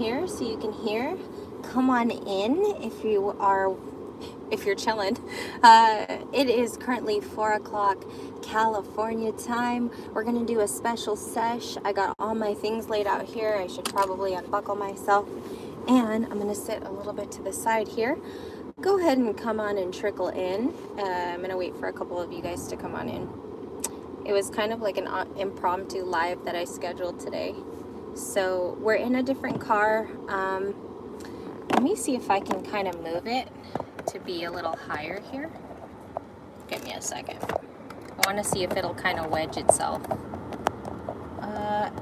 here so you can hear. Come on in if you're chilling. It is currently 4 o'clock California time. We're gonna do a special sesh. I got all my things laid out here. I should probably unbuckle myself, and I'm gonna sit a little bit to the side here. Go ahead and come on and trickle in. I'm gonna wait for a couple of you guys to come on in. It was kind of like an impromptu live that I scheduled today. So we're in a different car. Let me see if I can kind of move it to be a little higher here. Give me a second. I want to see if it'll kind of wedge itself.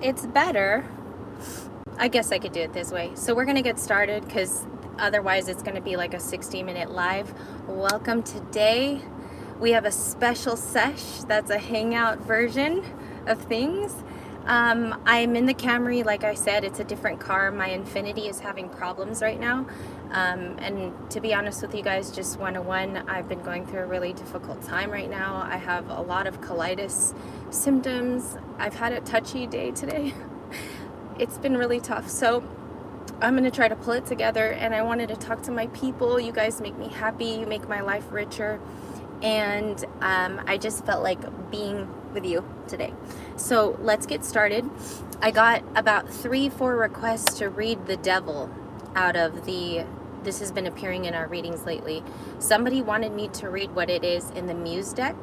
It's better. I guess I could do it this way. So we're gonna get started because otherwise it's gonna be like a 60-minute live. Welcome today. We have a special sesh that's a hangout version of things. I'm in the Camry, like I said, it's a different car. My Infiniti is having problems right now. And to be honest with you guys, just 101, I've been going through a really difficult time right now. I have a lot of colitis symptoms. I've had a touchy day today. It's been really tough. So I'm going to try to pull it together, and I wanted to talk to my people. You guys make me happy. You make my life richer. And I just felt like being with you today. So let's get started. I got about 3-4 requests to read The Devil out of this has been appearing in our readings lately. Somebody wanted me to read what it is in the Muse deck,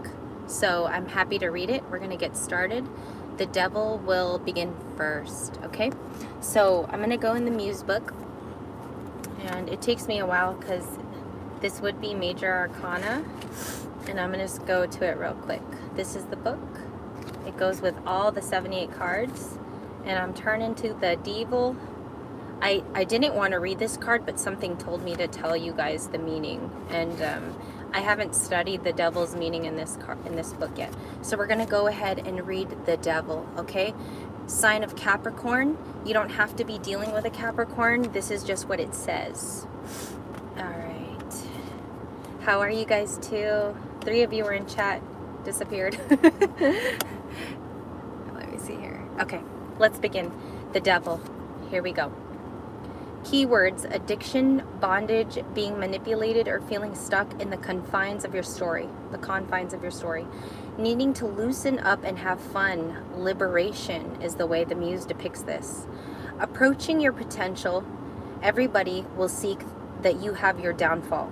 so I'm happy to read it. We're gonna get started. The Devil will begin first, okay? So I'm gonna go in the Muse book, and it takes me a while because this would be Major Arcana, and I'm gonna just go to it real quick. This is the book. It goes with all the 78 cards, and I'm turning to the Devil. I didn't want to read this card, but something told me to tell you guys the meaning, and I haven't studied the Devil's meaning in this book yet. So we're gonna go ahead and read the Devil, okay? Sign of Capricorn. You don't have to be dealing with a Capricorn. This is just what it says. All right. How are you guys too? 3 of you were in chat, disappeared. Let me see here. Okay, let's begin. The Devil. Here we go. Keywords: addiction, bondage, being manipulated, or feeling stuck in the confines of your story. The confines of your story. Needing to loosen up and have fun. Liberation is the way the Muse depicts this. Approaching your potential. Everybody will seek that you have your downfall.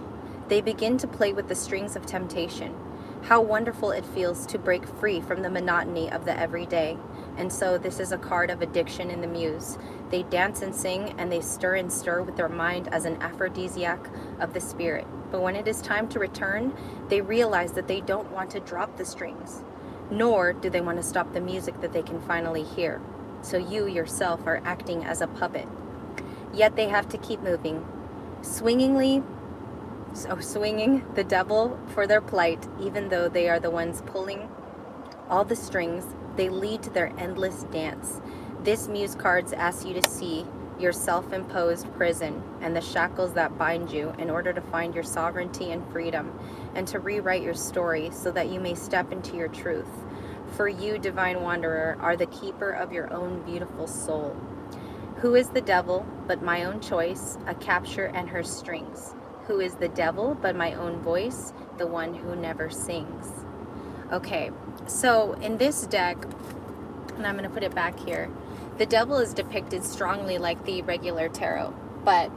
They begin to play with the strings of temptation. How wonderful it feels to break free from the monotony of the everyday. And so this is a card of addiction in the Muse. They dance and sing, and they stir and stir with their mind as an aphrodisiac of the spirit. But when it is time to return, they realize that they don't want to drop the strings, nor do they want to stop the music that they can finally hear. So you yourself are acting as a puppet. Yet they have to keep moving, swinging the devil for their plight, even though they are the ones pulling all the strings. They lead to their endless dance. This Muse cards asks you to see your self-imposed prison and the shackles that bind you in order to find your sovereignty and freedom, and to rewrite your story so that you may step into your truth. For you, Divine Wanderer, are the keeper of your own beautiful soul. Who is the devil but my own choice, a capture and her strings? Who is the devil but my own voice, the one who never sings? Okay, so in this deck, and I'm going to put it back here, the devil is depicted strongly like the regular tarot, but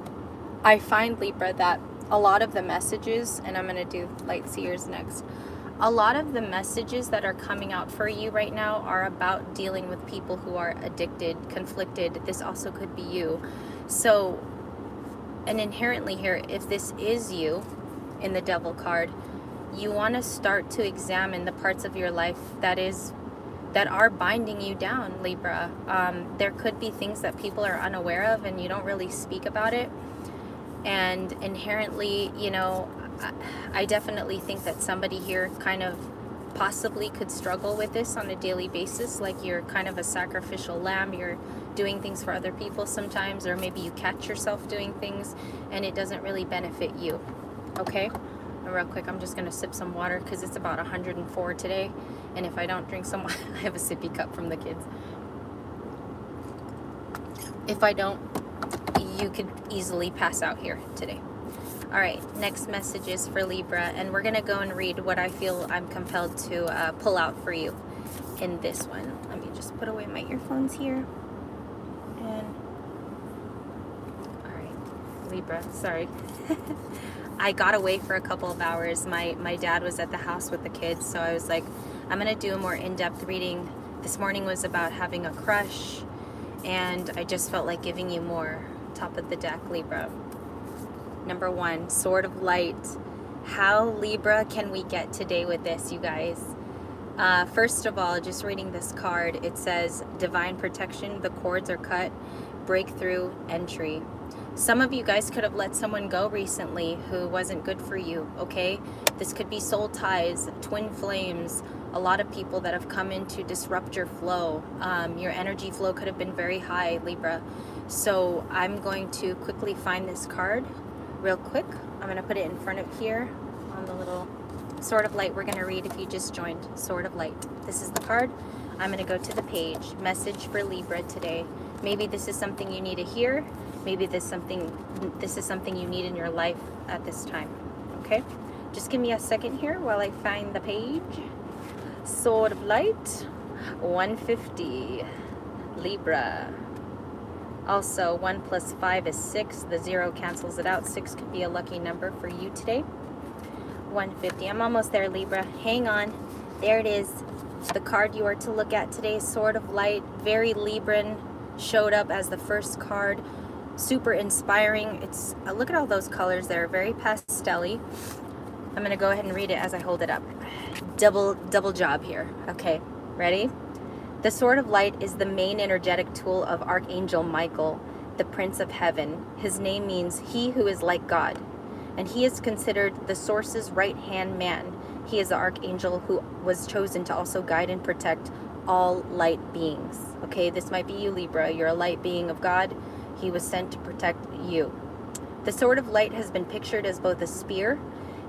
I find, Libra, that a lot of the messages, and I'm going to do light seers next, a lot of the messages that are coming out for you right now are about dealing with people who are addicted, conflicted. This also could be you. So, and inherently here, if this is you in the devil card, you want to start to examine the parts of your life that are binding you down, Libra. There could be things that people are unaware of and you don't really speak about it. And inherently, you know, I definitely think that somebody here kind of possibly could struggle with this on a daily basis. Like you're kind of a sacrificial lamb. You're doing things for other people sometimes, or maybe you catch yourself doing things and it doesn't really benefit you. Okay? And real quick, I'm just going to sip some water because it's about 104 today. And if I don't drink some water, I have a sippy cup from the kids. If I don't you could easily pass out here today. All right, next message is for Libra, and we're gonna go and read what I feel I'm compelled to pull out for you in this one. Let me just put away my earphones here. And all right, Libra, sorry. I got away for a couple of hours. My dad was at the house with the kids, so I was like, I'm gonna do a more in-depth reading. This morning was about having a crush, and I just felt like giving you more. Top of the deck, Libra. Number 1, Sword of Light. How Libra can we get today with this, you guys? First of all, just reading this card, it says divine protection, the cords are cut, breakthrough, entry. Some of you guys could have let someone go recently who wasn't good for you, okay? This could be soul ties, twin flames, a lot of people that have come in to disrupt your flow. Your energy flow could have been very high, Libra. So I'm going to quickly find this card real quick. I'm going to put it in front of here on the little Sword of Light we're going to read if you just joined. Sword of Light. This is the card. I'm going to go to the page. Message for Libra today. Maybe this is something you need to hear. Maybe this is something you need in your life at this time. Okay? Just give me a second here while I find the page. Sword of Light. 150. Libra. Also, 1 plus 5 is 6. The 0 cancels it out. 6 could be a lucky number for you today. 150. I'm almost there, Libra. Hang on. There it is. The card you are to look at today, Sword of Light. Very Libran. Showed up as the first card. Super inspiring. It's look at all those colors there. Very pastel-y. I'm going to go ahead and read it as I hold it up. Double job here. Okay. Ready? The Sword of Light is the main energetic tool of Archangel Michael, the Prince of Heaven. His name means he who is like God, and he is considered the Source's right-hand man. He is the Archangel who was chosen to also guide and protect all light beings. Okay, this might be you, Libra. You're a light being of God. He was sent to protect you. The Sword of Light has been pictured as both a spear,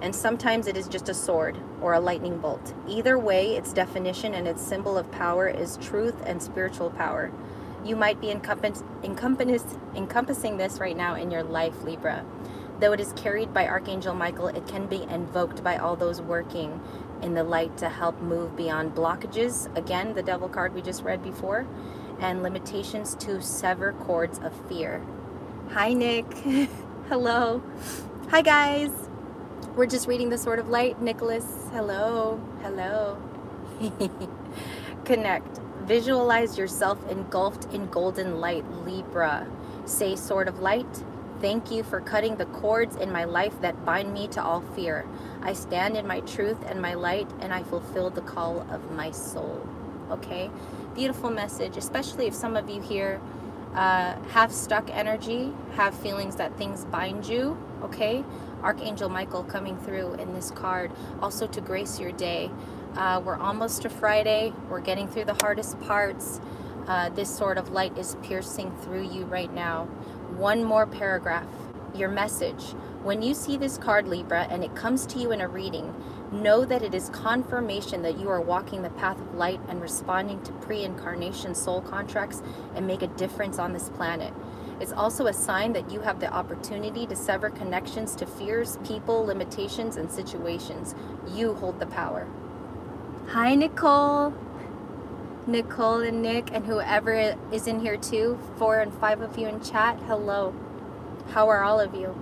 and sometimes it is just a sword or a lightning bolt. Either way, its definition and its symbol of power is truth and spiritual power. You might be encompassing this right now in your life, Libra. Though it is carried by Archangel Michael, it can be invoked by all those working in the light to help move beyond blockages. Again, the Devil card we just read before, and limitations to sever cords of fear. Hi, Nick. Hello. Hi, guys. We're just reading the Sword of Light. Nicholas, hello. Hello. Connect. Visualize yourself engulfed in golden light, Libra. Say, Sword of Light, thank you for cutting the cords in my life that bind me to all fear. I stand in my truth and my light, and I fulfill the call of my soul. Okay? Beautiful message, especially if some of you here have stuck energy, have feelings that things bind you. Okay? Archangel Michael coming through in this card, also to grace your day. We're almost to Friday. We're getting through the hardest parts. This Sword of Light is piercing through you right now. One more paragraph. Your message. When you see this card, Libra, and it comes to you in a reading, know that it is confirmation that you are walking the path of light and responding to pre-incarnation soul contracts and make a difference on this planet. It's also a sign that you have the opportunity to sever connections to fears, people, limitations, and situations. You hold the power. Hi, Nicole. Nicole and Nick and whoever is in here too. 4 and 5 of you in chat. Hello. How are all of you?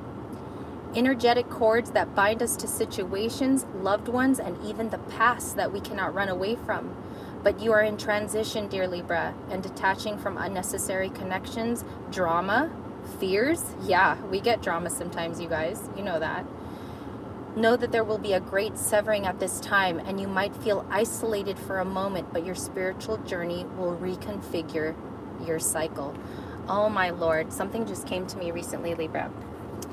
Energetic cords that bind us to situations, loved ones, and even the past that we cannot run away from. But you are in transition, dear Libra, and detaching from unnecessary connections, drama, fears. Yeah, we get drama sometimes, you guys. You know that. Know that there will be a great severing at this time, and you might feel isolated for a moment, but your spiritual journey will reconfigure your cycle. Oh my Lord, something just came to me recently, Libra.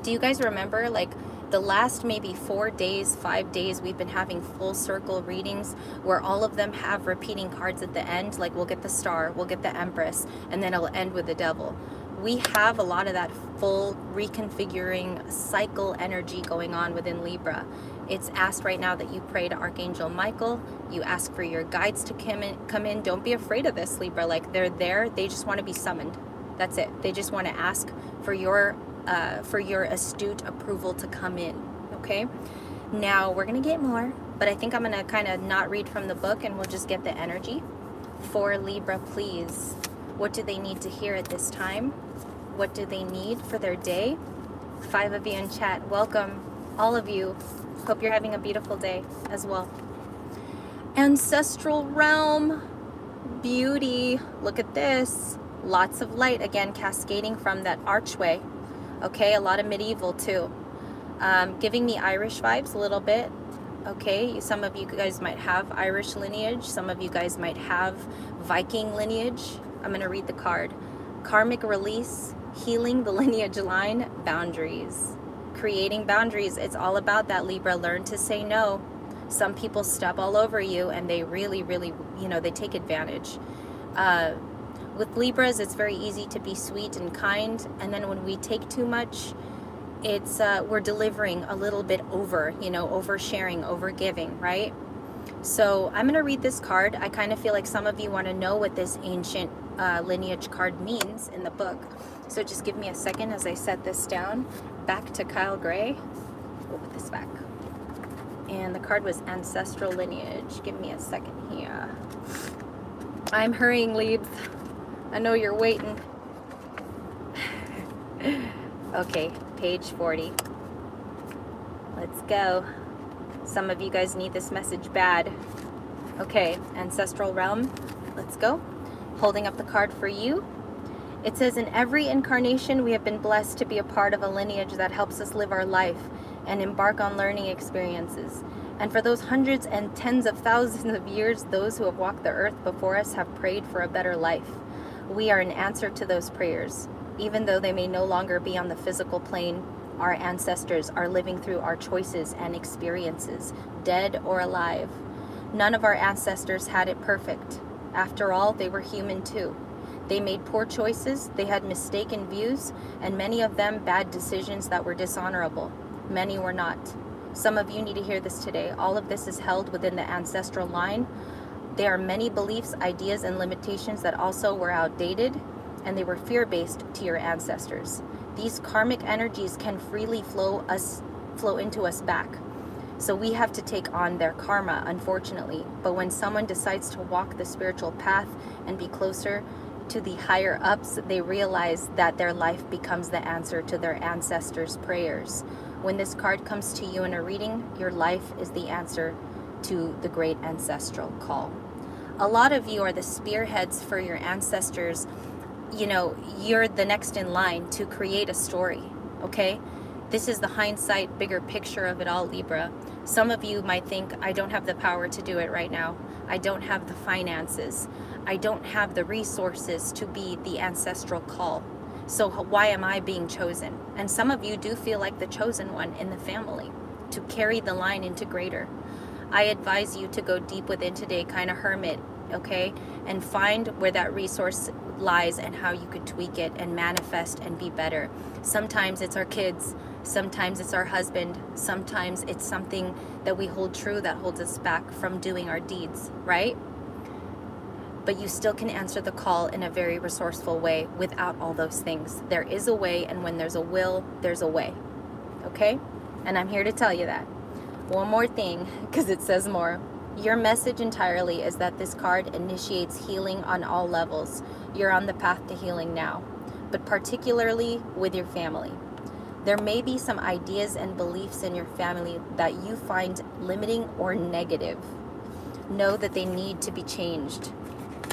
Do you guys remember, like, the last maybe 4 days, 5 days, we've been having full circle readings where all of them have repeating cards at the end. Like, we'll get the Star, we'll get the Empress, and then it'll end with the Devil. We have a lot of that full reconfiguring cycle energy going on within Libra. It's asked right now that you pray to Archangel Michael. You ask for your guides to come in. Don't be afraid of this, Libra. Like, they're there. They just want to be summoned. That's it. They just want to ask for your astute approval to come in. Okay. Now we're gonna get more, but I think I'm gonna kind of not read from the book, and we'll just get the energy for Libra. Please, what do they need to hear at this time? What do they need for their day? 5 of you in chat. Welcome, all of you. Hope you're having a beautiful day as well. Ancestral realm, beauty. Look at this. Lots of light, again, cascading from that archway. Okay, a lot of medieval too. Giving me Irish vibes a little bit. Okay, some of you guys might have Irish lineage. Some of you guys might have Viking lineage. I'm going to read the card. Karmic release, healing the lineage line, boundaries. Creating boundaries. It's all about that, Libra. Learn to say no. Some people step all over you, and they really, really, they take advantage. With Libras, it's very easy to be sweet and kind, and then when we take too much, it's we're delivering a little bit over, oversharing, overgiving, right? So I'm going to read this card. I kind of feel like some of you want to know what this ancient lineage card means in the book. So just give me a second as I set this down. Back to Kyle Gray. We'll put this back. And the card was ancestral lineage. Give me a second here. I'm hurrying, Leaves. I know you're waiting. Okay, page 40. Let's go. Some of you guys need this message bad. Okay, ancestral realm. Let's go. Holding up the card for you. It says, in every incarnation, we have been blessed to be a part of a lineage that helps us live our life and embark on learning experiences. And for those hundreds and tens of thousands of years, those who have walked the earth before us have prayed for a better life. We are an answer to those prayers. Even though they may no longer be on the physical plane, our ancestors are living through our choices and experiences, dead or alive. None of our ancestors had it perfect. After all, they were human too. They made poor choices, they had mistaken views, and many of them bad decisions that were dishonorable. Many were not. Some of you need to hear this today. All of this is held within the ancestral line. There are many beliefs, ideas, and limitations that also were outdated, and they were fear-based to your ancestors. These karmic energies can freely flow into us back. So we have to take on their karma, unfortunately. But when someone decides to walk the spiritual path and be closer to the higher ups, they realize that their life becomes the answer to their ancestors' prayers. When this card comes to you in a reading, your life is the answer to the great ancestral call. A lot of you are the spearheads for your ancestors. You're the next in line to create a story, okay? This is the hindsight, bigger picture of it all, Libra. Some of you might think, I don't have the power to do it right now. I don't have the finances. I don't have the resources to be the ancestral call. So why am I being chosen? And some of you do feel like the chosen one in the family to carry the line into greater. I advise you to go deep within today, kind of hermit, okay? And find where that resource lies and how you could tweak it and manifest and be better. Sometimes it's our kids. Sometimes it's our husband. Sometimes it's something that we hold true that holds us back from doing our deeds, right? But you still can answer the call in a very resourceful way without all those things. There is a way, and when there's a will, there's a way. Okay? And I'm here to tell you that. One more thing, because it says more. Your message entirely is that this card initiates healing on all levels. You're on the path to healing now, but particularly with your family. There may be some ideas and beliefs in your family that you find limiting or negative. Know that they need to be changed.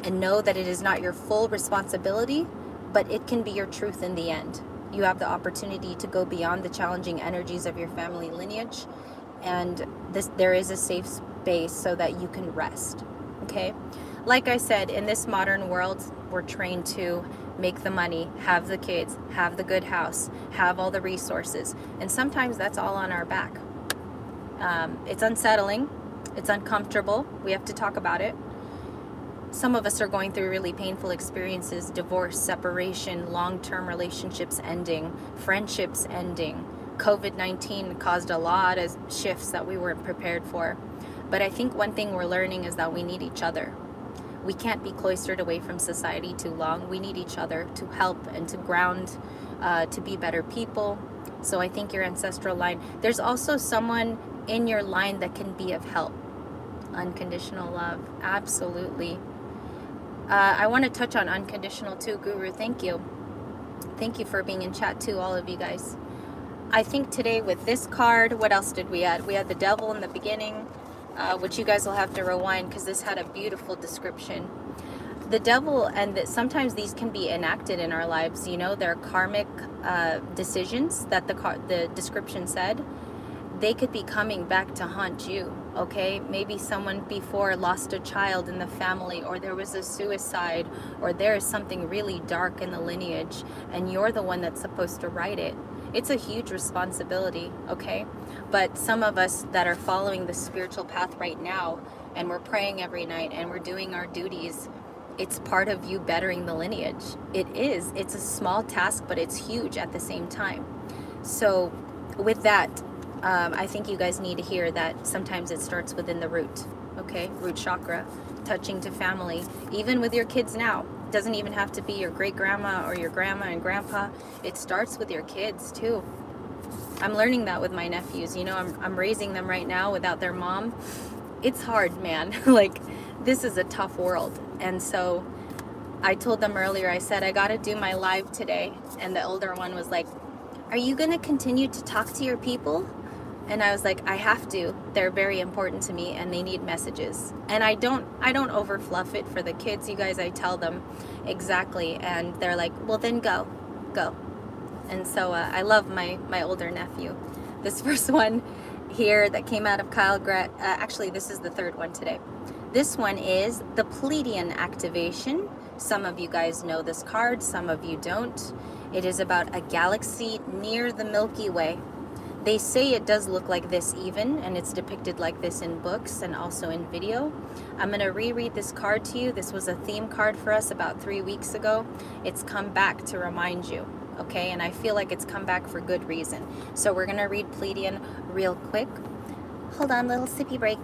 And know that it is not your full responsibility, but it can be your truth in the end. You have the opportunity to go beyond the challenging energies of your family lineage, and there is a safe space so that you can rest, okay? Like I said, in this modern world, we're trained to make the money, have the kids, have the good house, have all the resources, and sometimes that's all on our back. It's unsettling, it's uncomfortable, we have to talk about it. Some of us are going through really painful experiences, divorce, separation, long-term relationships ending, friendships ending. COVID-19 caused a lot of shifts that we weren't prepared for. But I think one thing we're learning is that we need each other. We can't be cloistered away from society too long. We need each other to help and to ground, to be better people. So I think your ancestral line, there's also someone in your line that can be of help. Unconditional love, absolutely. I want to touch on unconditional too, Guru. Thank you. Thank you for being in chat too, all of you guys. I think today with this card, what else did we add? We had the devil in the beginning, which you guys will have to rewind because this had a beautiful description. The devil, and sometimes these can be enacted in our lives, you know, they're karmic decisions that the description said. They could be coming back to haunt you, okay? Maybe someone before lost a child in the family, or there was a suicide, or there is something really dark in the lineage, and you're the one that's supposed to right it. It's a huge responsibility, okay? But some of us that are following the spiritual path right now, and we're praying every night, and we're doing our duties, it's part of you bettering the lineage. It is. It's a small task, but it's huge at the same time. So with that, I think you guys need to hear that sometimes it starts within the root, okay? Root chakra, touching to family, even with your kids now. It doesn't even have to be your great grandma or your grandma and grandpa. It starts with your kids too. I'm learning that with my nephews. You know, I'm raising them right now without their mom. It's hard, man. Like, this is a tough world. And so I told them earlier, I said, I got to do my live today. And the older one was like, are you going to continue to talk to your people? And I was like, I have to. They're very important to me and they need messages. And I don't over fluff it for the kids, you guys. I tell them exactly. And they're like, well, then go. And so I love my older nephew. This first one here that came out of Kyle actually, this is the third one today. This one is the Pleiadian activation. Some of you guys know this card, some of you don't. It is about a galaxy near the Milky Way. They say it does look like this even, and it's depicted like this in books and also in video. I'm going to reread this card to you. This was a theme card for us about 3 weeks ago. It's come back to remind you, okay? And I feel like it's come back for good reason. So we're going to read Pleiadian real quick. Hold on, little sippy break.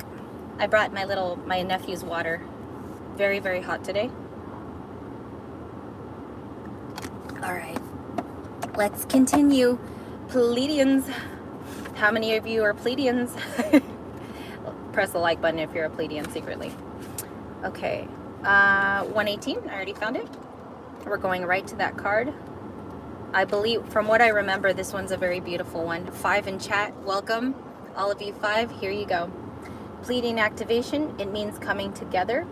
I brought my nephew's water. Very, very hot today. All right, let's continue. Pleiadians. How many of you are Pleiadians? Press the like button if you're a Pleiadian secretly. Okay, 118, I already found it. We're going right to that card. I believe, from what I remember, this one's a very beautiful one. 5 in chat, welcome. All of you 5, here you go. Pleiadian activation, it means coming together.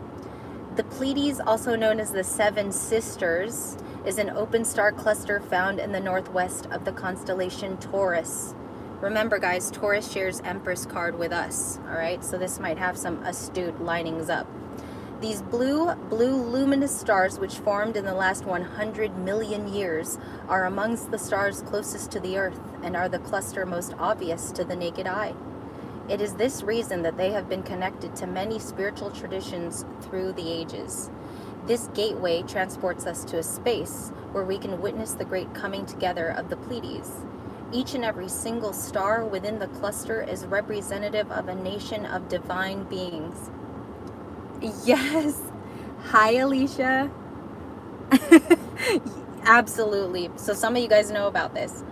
The Pleiades, also known as the Seven Sisters, is an open star cluster found in the northwest of the constellation Taurus. Remember, guys, Taurus shares Empress card with us, all right? So this might have some astute linings up. These blue luminous stars, which formed in the last 100 million years, are amongst the stars closest to the Earth and are the cluster most obvious to the naked eye. It is this reason that they have been connected to many spiritual traditions through the ages. This gateway transports us to a space where we can witness the great coming together of the Pleiades. Each and every single star within the cluster is representative of a nation of divine beings. Yes. Hi, Alicia. Absolutely. So some of you guys know about this.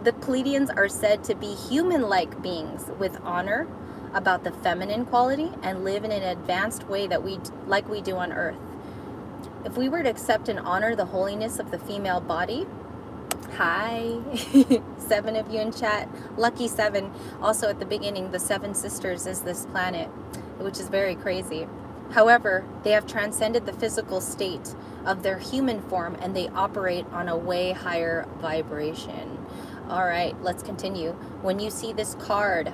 The Pleiadians are said to be human-like beings with honor about the feminine quality and live in an advanced way that we do on Earth. If we were to accept and honor the holiness of the female body, hi, 7 of you in chat, lucky 7. Also at the beginning, the 7 sisters is this planet, which is very crazy. However, they have transcended the physical state of their human form and they operate on a way higher vibration. All right, let's continue. When you see this card,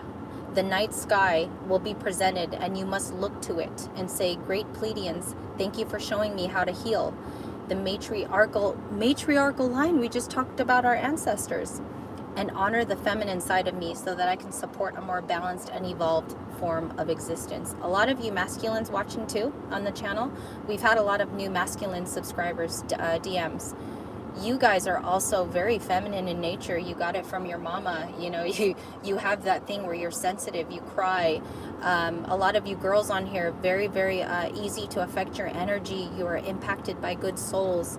the night sky will be presented and you must look to it and say, Great Pleiadians, thank you for showing me how to heal. The matriarchal line, we just talked about our ancestors, and honor the feminine side of me so that I can support a more balanced and evolved form of existence. A lot of you masculines watching too on the channel. We've had a lot of new masculine subscribers, DMs. You guys are also very feminine in nature. You got it from your mama. You know, you have that thing where you're sensitive, you cry. A lot of you girls on here, very, very easy to affect your energy. You are impacted by good souls.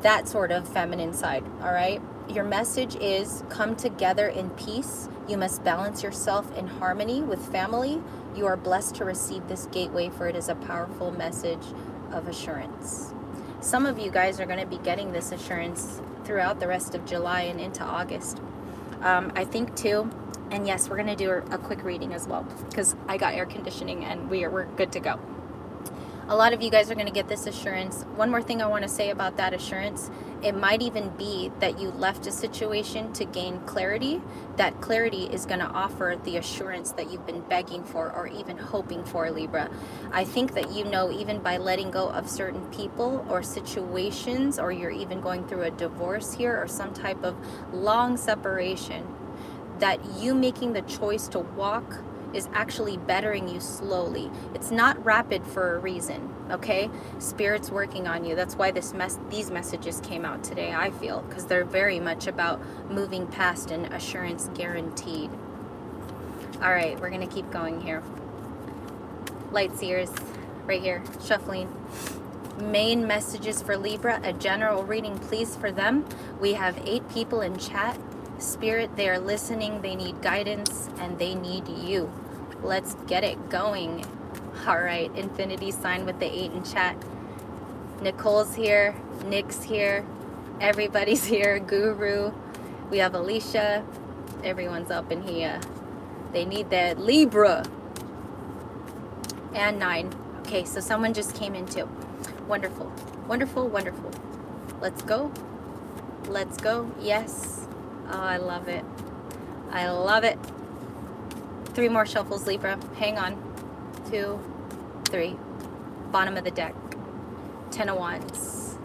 That sort of feminine side, all right? Your message is come together in peace. You must balance yourself in harmony with family. You are blessed to receive this gateway, for it is a powerful message of assurance. Some of you guys are going to be getting this assurance throughout the rest of July and into August. I think too, and yes, we're going to do a quick reading as well, because I got air conditioning and we're good to go. A lot of you guys are going to get this assurance. One more thing I want to say about that assurance, it might even be that you left a situation to gain clarity. That clarity is going to offer the assurance that you've been begging for or even hoping for, Libra. I think that you know, even by letting go of certain people or situations, or you're even going through a divorce here or some type of long separation, that you making the choice to walk is actually bettering you slowly. It's not rapid for a reason, okay? Spirit's working on you. That's why these messages came out today, I feel, because they're very much about moving past and assurance guaranteed. All right, we're going to keep going here. Light seers, right here, shuffling. Main messages for Libra, a general reading, please, for them. We have 8 people in chat. Spirit, they are listening, they need guidance, and they need you. Let's get it going. All right, infinity sign with the 8 in chat. Nicole's here, Nick's here, everybody's here, Guru. We have Alicia, everyone's up in here. They need that Libra. And 9. Okay, so someone just came in too. Wonderful, wonderful, wonderful. Let's go. Let's go. Yes. Oh, I love it. I love it. 3 more shuffles, Libra. Hang on. 2, 3. Bottom of the deck. 10 of Wands.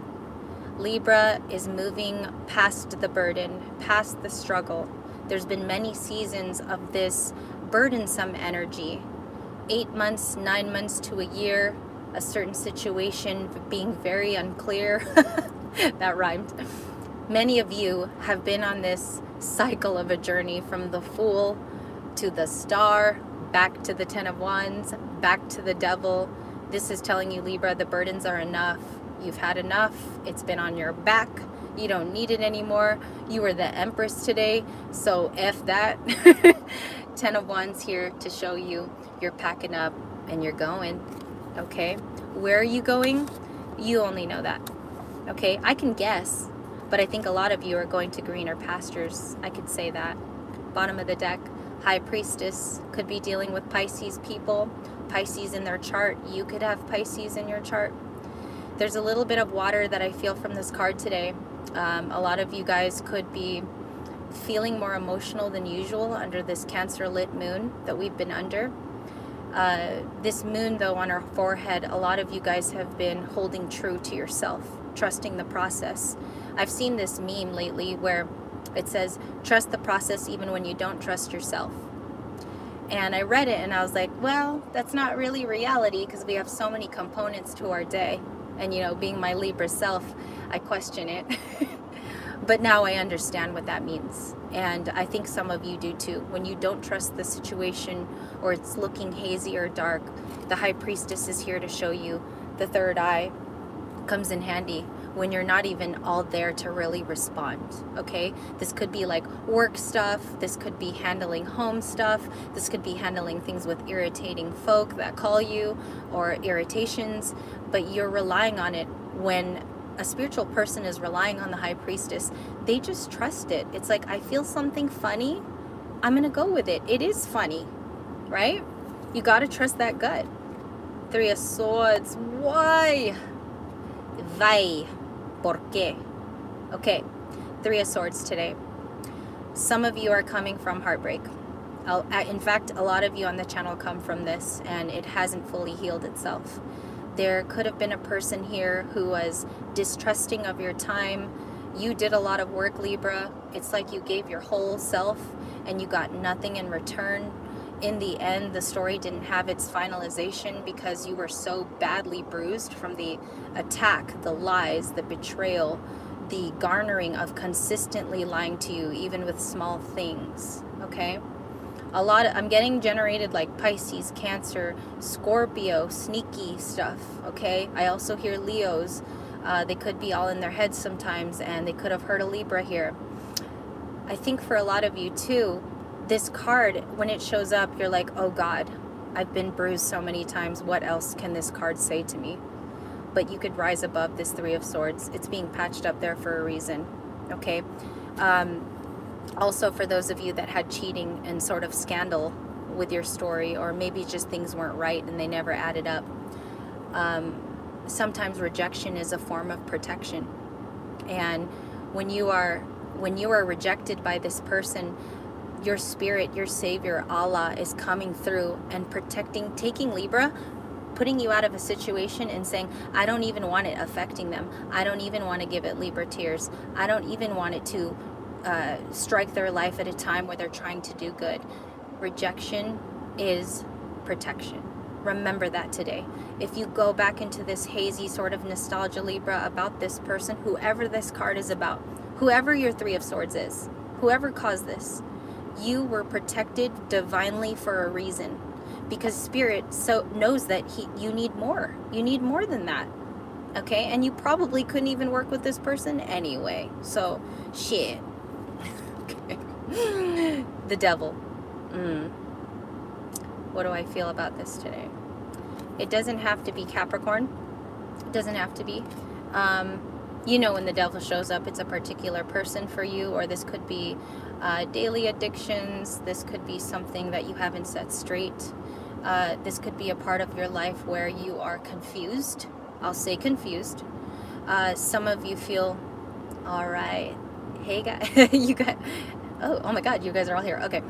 Libra is moving past the burden, past the struggle. There's been many seasons of this burdensome energy. 8 months, 9 months to a year. A certain situation being very unclear. That rhymed. Many of you have been on this cycle of a journey from the Fool to the Star, back to the 10 of Wands, back to the Devil. This is telling you, Libra, the burdens are enough. You've had enough. It's been on your back. You don't need it anymore. You were the Empress today, so F that. 10 of Wands here to show you you're packing up and you're going, okay? Where are you going? You only know that, okay? I can guess. But I think a lot of you are going to greener pastures. I could say that. Bottom of the deck, High Priestess could be dealing with Pisces people. Pisces in their chart. You could have Pisces in your chart. There's a little bit of water that I feel from this card today. A lot of you guys could be feeling more emotional than usual under this Cancer lit moon that we've been under. This moon, though, on our forehead, a lot of you guys have been holding true to yourself, trusting the process. I've seen this meme lately where it says, trust the process even when you don't trust yourself. And I read it and I was like, well, that's not really reality, because we have so many components to our day. And, you know, being my Libra self, I question it. But now I understand what that means. And I think some of you do too. When you don't trust the situation or it's looking hazy or dark, the High Priestess is here to show you the third eye comes in handy when you're not even all there to really respond, okay? This could be like work stuff. This could be handling home stuff. This could be handling things with irritating folk that call you or irritations, but you're relying on it. When a spiritual person is relying on the High Priestess, they just trust it. It's like, I feel something funny, I'm gonna go with it. It is funny, right? You gotta trust that gut. 3 of Swords. Why? Why? ¿Por qué? Okay, 3 of Swords today. Some of you are coming from heartbreak. In fact, a lot of you on the channel come from this, and it hasn't fully healed itself. There could have been a person here who was distrusting of your time. You did a lot of work, Libra. It's like you gave your whole self and you got nothing in return. In the end, the story didn't have its finalization because you were so badly bruised from the attack, the lies, the betrayal. the garnering of consistently lying to you, even with small things, okay? I'm getting generated like Pisces, Cancer, Scorpio, sneaky stuff, okay? I also hear Leos. They could be all in their heads sometimes, and they could have heard a Libra here. I think for a lot of you too, this card, when it shows up, you're like, oh God, I've been bruised so many times. What else can this card say to me? But you could rise above this Three of Swords. It's being patched up there for a reason, okay? Also, for those of you that had cheating and sort of scandal with your story, or maybe just things weren't right and they never added up, sometimes rejection is a form of protection. And when you are rejected by this person, your spirit, your savior, Allah, is coming through and protecting, taking Libra, putting you out of a situation and saying, I don't even want it affecting them. I don't even want to give it Libra tears. I don't even want it to strike their life at a time where they're trying to do good. Rejection is protection. Remember that today. If you go back into this hazy sort of nostalgia, Libra, about this person, whoever this card is about, whoever your Three of Swords is, whoever caused this, you were protected divinely for a reason, because Spirit so knows that you need more. You need more than that. Okay? And you probably couldn't even work with this person anyway. So, shit. Okay. The Devil. What do I feel about this today? It doesn't have to be Capricorn. It doesn't have to be. You know, when the Devil shows up, it's a particular person for you, or this could be daily addictions. This could be something that you haven't set straight. This could be a part of your life where you are confused. I'll say confused. Some of you feel, all right, hey guys, you guys, oh my God, you guys are all here. Okay.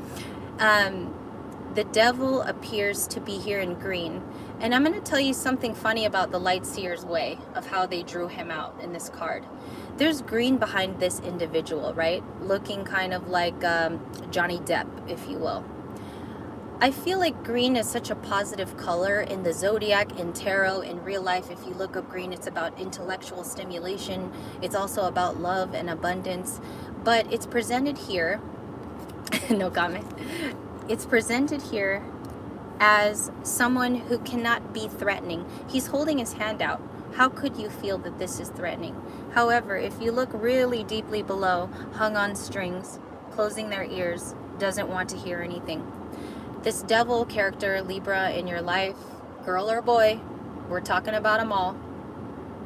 The Devil appears to be here in green. And I'm going to tell you something funny about the Light Seer's way of how they drew him out in this card. There's green behind this individual, right? Looking kind of like Johnny Depp, if you will. I feel like green is such a positive color in the zodiac, in tarot, in real life. If you look up green, it's about intellectual stimulation. It's also about love and abundance. But it's presented here, no comment. It's presented here as someone who cannot be threatening. He's holding his hand out. How could you feel that this is threatening? However, if you look really deeply below, hung on strings, closing their ears, doesn't want to hear anything. This Devil character, Libra, in your life, girl or boy, we're talking about them all.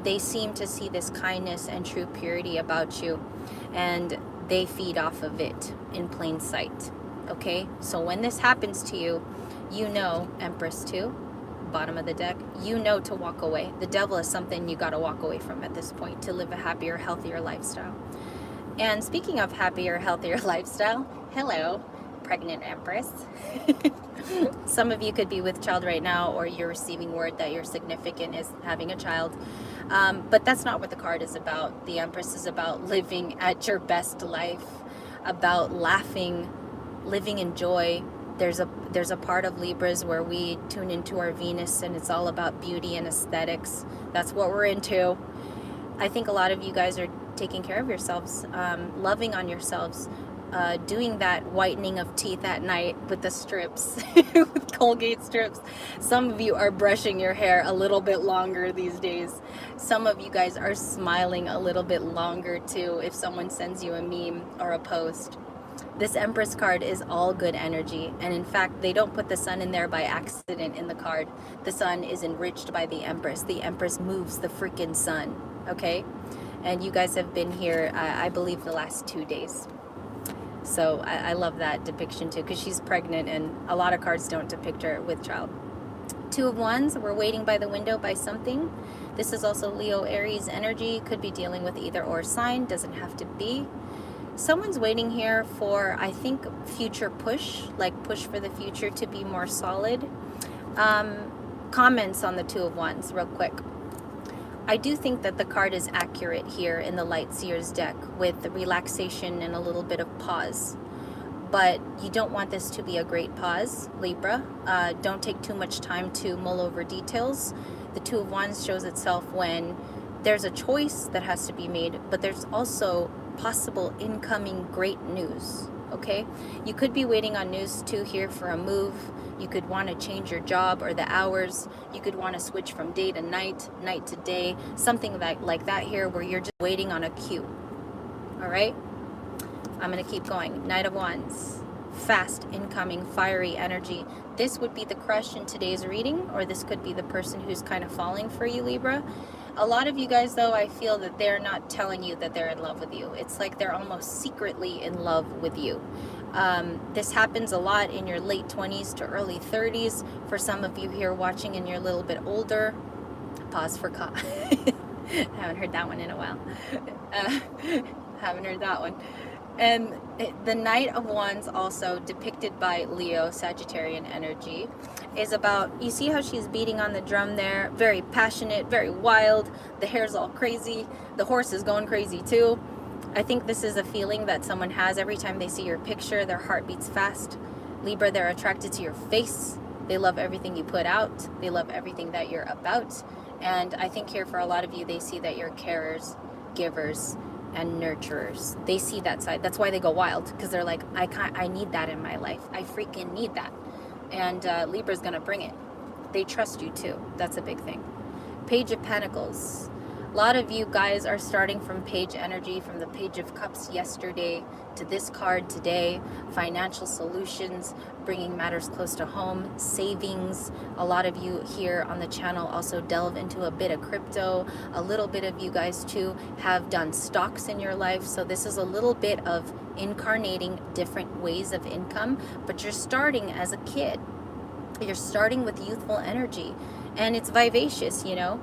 They seem to see this kindness and true purity about you, and they feed off of it in plain sight. Okay, so when this happens to you, you know, Empress 2, bottom of the deck, you know to walk away. The Devil is something you got to walk away from at this point to live a happier, healthier lifestyle. And speaking of happier, healthier lifestyle, hello, pregnant Empress. Some of you could be with child right now, or you're receiving word that your significant is having a child. But that's not what the card is about. The Empress is about living at your best life, about laughing, living in joy. There's a part of Libras where we tune into our Venus, and it's all about beauty and aesthetics. That's what we're into. I think a lot of you guys are taking care of yourselves, loving on yourselves, doing that whitening of teeth at night with the strips, with Colgate strips. Some of you are brushing your hair a little bit longer these days. Some of you guys are smiling a little bit longer too if someone sends you a meme or a post. This Empress card is all good energy, and in fact, they don't put the sun in there by accident in the card. The sun is enriched by the Empress. The Empress moves the freaking sun, okay? And you guys have been here, I believe, the last 2 days. So I love that depiction too, because she's pregnant, and a lot of cards don't depict her with child. Two of Wands, we're waiting by the window by something. This is also Leo, Aries energy. Could be dealing with either or sign, doesn't have to be. Someone's waiting here for, I think, future push, like push for the future to be more solid. Comments on the Two of Wands real quick. I do think that the card is accurate here in the Light Seer's deck with the relaxation and a little bit of pause. But you don't want this to be a great pause, Libra. Don't take too much time to mull over details. The Two of Wands shows itself when there's a choice that has to be made, but there's also possible incoming great news. Okay, you could be waiting on news too here for a move. You could want to change your job or the hours. You could want to switch from day to night, night to day, something like that here, where you're just waiting on a cue. All right, I'm going to keep going. Knight of Wands, fast, incoming, fiery energy. This would be the crush in today's reading, or this could be the person who's kind of falling for you, Libra. A lot of you guys, though, I feel that they're not telling you that they're in love with you. It's like they're almost secretly in love with you. This happens a lot in your late 20s to early 30s. For some of you here watching and you're a little bit older, pause for haven't heard that one in a while. Haven't heard that one. And the Knight of Wands, also depicted by Leo, Sagittarian energy, is about, you see how she's beating on the drum there? Very passionate, very wild. The hair's all crazy. The horse is going crazy too. I think this is a feeling that someone has every time they see your picture. Their heart beats fast. Libra, they're attracted to your face. They love everything you put out. They love everything that you're about. And I think here for a lot of you, they see that you're carers, givers, and nurturers. They see that side. That's why they go wild, because they're like, I need that in my life. I freaking need that. And Libra's gonna bring it. They trust you too. That's a big thing. Page of Pentacles. A lot of you guys are starting from page energy, from the Page of Cups yesterday to this card today. Financial solutions, bringing matters close to home, savings. A lot of you here on the channel also delve into a bit of crypto. A little bit of you guys too have done stocks in your life. So this is a little bit of incarnating different ways of income, but you're starting as a kid. You're starting with youthful energy. And it's vivacious, you know.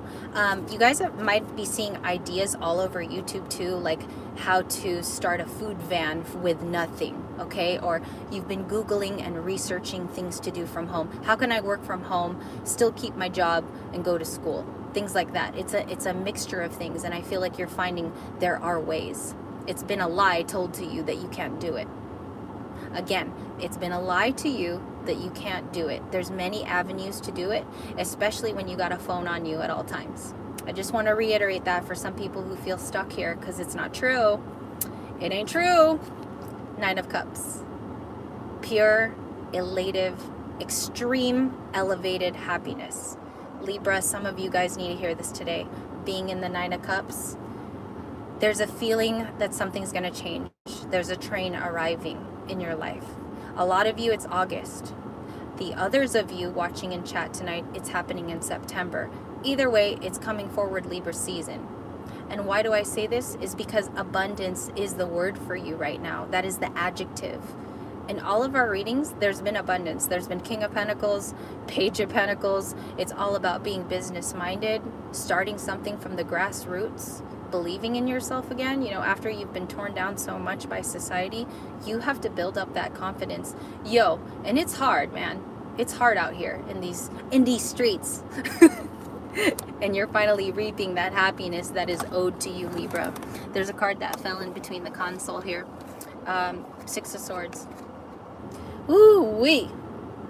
You guys might be seeing ideas all over YouTube too, like how to start a food van with nothing, okay? Or you've been Googling and researching things to do from home. How can I work from home, still keep my job, and go to school? Things like that. It's a mixture of things, and I feel like you're finding there are ways. It's been a lie told to you that you can't do it. Again, it's been a lie to you that you can't do it. There's many avenues to do it, especially when you got a phone on you at all times. I just want to reiterate that for some people who feel stuck here, because it's not true. It ain't true. Nine of Cups. Pure, elative, extreme, elevated happiness. Libra, some of you guys need to hear this today. Being in the Nine of Cups, there's a feeling that something's going to change. There's a train arriving in your life. A lot of you, it's August. The others of you watching in chat tonight, it's happening in September. Either way, it's coming forward Libra season. And why do I say this? Is because abundance is the word for you right now. That is the adjective. In all of our readings, there's been abundance. There's been King of Pentacles, Page of Pentacles. It's all about being business-minded, starting something from the grassroots, believing in yourself again. You know, after you've been torn down so much by society, you have to build up that confidence. Yo, and it's hard, man. It's hard out here in these streets. And you're finally reaping that happiness that is owed to you, Libra. There's a card that fell in between the console here. Six of Swords. Ooh-wee.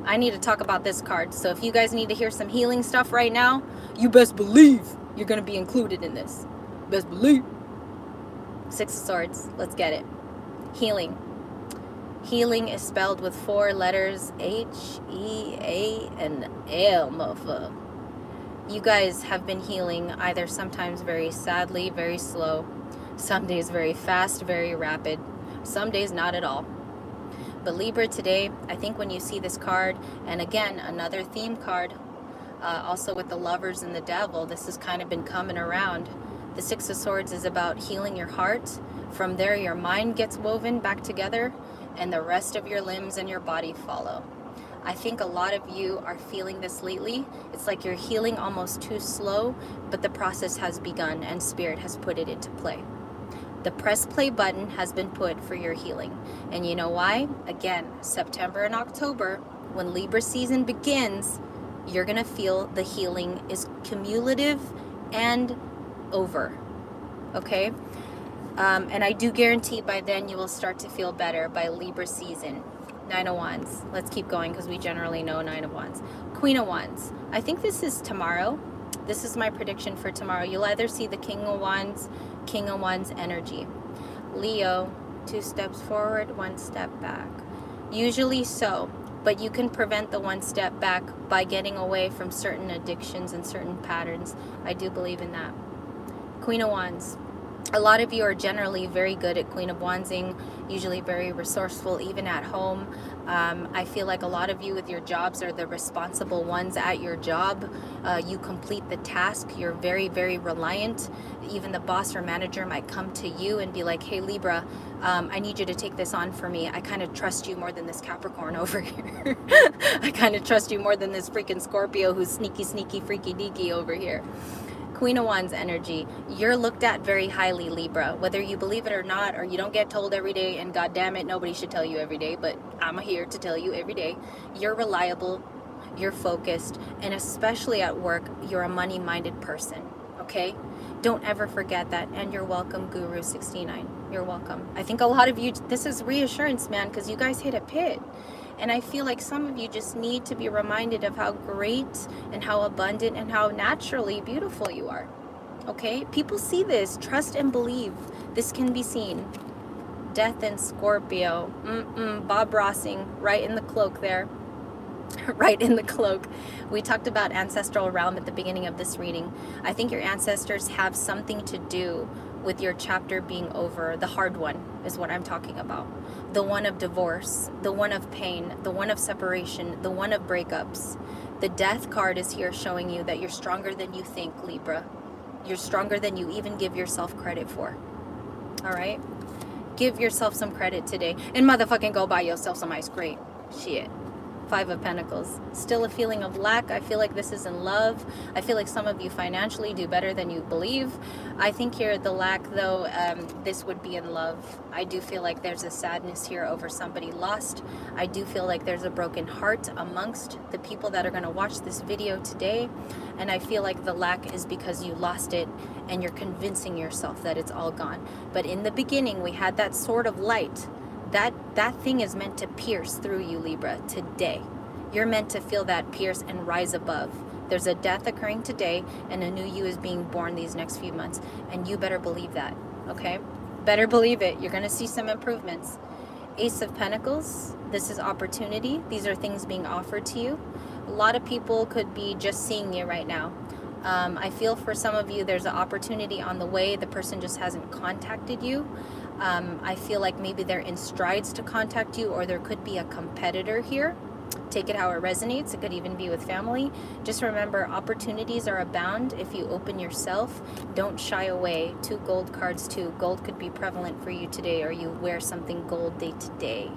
I need to talk about this card. So if you guys need to hear some healing stuff right now, you best believe you're going to be included in this. Best believe. Six of Swords. Let's get it. Healing. Healing is spelled with 4 letters. H-E-A and L, motherfucker. You guys have been healing either sometimes very sadly, very slow. Some days very fast, very rapid. Some days not at all. But Libra, today, I think when you see this card, and again, another theme card, also with the Lovers and the Devil, this has kind of been coming around. The Six of Swords is about healing your heart. From there, your mind gets woven back together, and the rest of your limbs and your body follow. I think a lot of you are feeling this lately. It's like you're healing almost too slow, but the process has begun, and Spirit has put it into play. The press play button has been put for your healing. And you know why? Again, September and October, when Libra season begins, you're going to feel the healing is cumulative and over. Okay? And I do guarantee by then you will start to feel better by Libra season. Nine of Wands. Let's keep going because we generally know Nine of Wands. Queen of Wands. I think this is tomorrow. This is my prediction for tomorrow. You'll either see the King of Wands energy. Leo, 2 steps forward, 1 step back. Usually so, but you can prevent the 1 step back by getting away from certain addictions and certain patterns. I do believe in that. Queen of Wands. A lot of you are generally very good at Queen of Wandsing, usually very resourceful, even at home. I feel like a lot of you with your jobs are the responsible ones at your job. You complete the task. You're very, very reliant. Even the boss or manager might come to you and be like, hey, Libra, I need you to take this on for me. I kind of trust you more than this Capricorn over here. I kind of trust you more than this freaking Scorpio who's sneaky, sneaky, freaky deaky over here. Queen of Wands energy. You're looked at very highly, Libra, whether you believe it or not, or you don't get told every day, and god damn it, nobody should tell you every day, but I'm here to tell you every day. You're reliable, you're focused, and especially at work, you're a money-minded person, okay? Don't ever forget that. And you're welcome, Guru 69. You're welcome. I think a lot of you, this is reassurance, man, because you guys hit a pit. And I feel like some of you just need to be reminded of how great and how abundant and how naturally beautiful you are. Okay? People see this. Trust and believe. This can be seen. Death and Scorpio. Bob Rossing, right in the cloak there. Right in the cloak. We talked about ancestral realm at the beginning of this reading. I think your ancestors have something to do with your chapter being over. The hard one is what I'm talking about. The one of divorce, the one of pain, the one of separation, the one of breakups. The death card is here showing you that you're stronger than you think, Libra. You're stronger than you even give yourself credit for. All right? Give yourself some credit today. And motherfucking go buy yourself some ice cream. Shit. 5 of Pentacles. Still a feeling of lack. I feel like this is in love. I feel like some of you financially do better than you believe. I think here the lack, though, this would be in love. I do feel like there's a sadness here over somebody lost. I do feel like there's a broken heart amongst the people that are going to watch this video today. And I feel like the lack is because you lost it and you're convincing yourself that it's all gone. But in the beginning, we had that sort of light. That thing is meant to pierce through you, Libra, today. You're meant to feel that pierce and rise above. There's a death occurring today, and a new you is being born these next few months. And you better believe that, okay? Better believe it. You're going to see some improvements. Ace of Pentacles, this is opportunity. These are things being offered to you. A lot of people could be just seeing you right now. I feel for some of you, there's an opportunity on the way. The person just hasn't contacted you. I feel like maybe they're in strides to contact you, or there could be a competitor here. Take it how it resonates. It could even be with family. Just remember, opportunities are abound if you open yourself. Don't shy away. 2 gold cards too. Gold could be prevalent for you today, or you wear something gold day to day.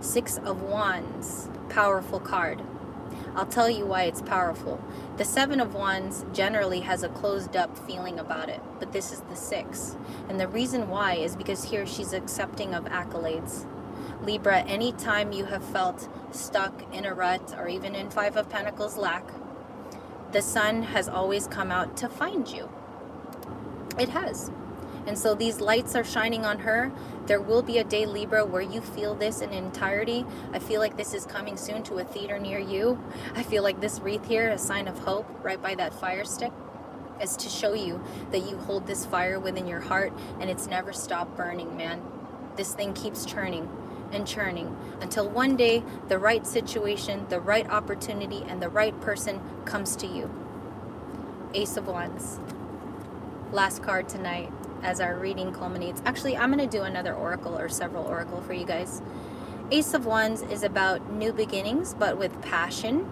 6 of Wands, powerful card. I'll tell you why it's powerful. The 7 of Wands generally has a closed up feeling about it, but this is the 6. And the reason why is because here she's accepting of accolades. Libra, anytime you have felt stuck in a rut or even in 5 of Pentacles lack, the sun has always come out to find you. It has. And so these lights are shining on her. There will be a day, Libra, where you feel this in entirety. I feel like this is coming soon to a theater near you. I feel like this wreath here, a sign of hope, right by that fire stick, is to show you that you hold this fire within your heart and it's never stopped burning, man. This thing keeps churning and churning until one day the right situation, the right opportunity, and the right person comes to you. Ace of Wands. Last card tonight as our reading culminates. Actually, I'm going to do another oracle or several oracle for you guys. Ace of Wands is about new beginnings, but with passion.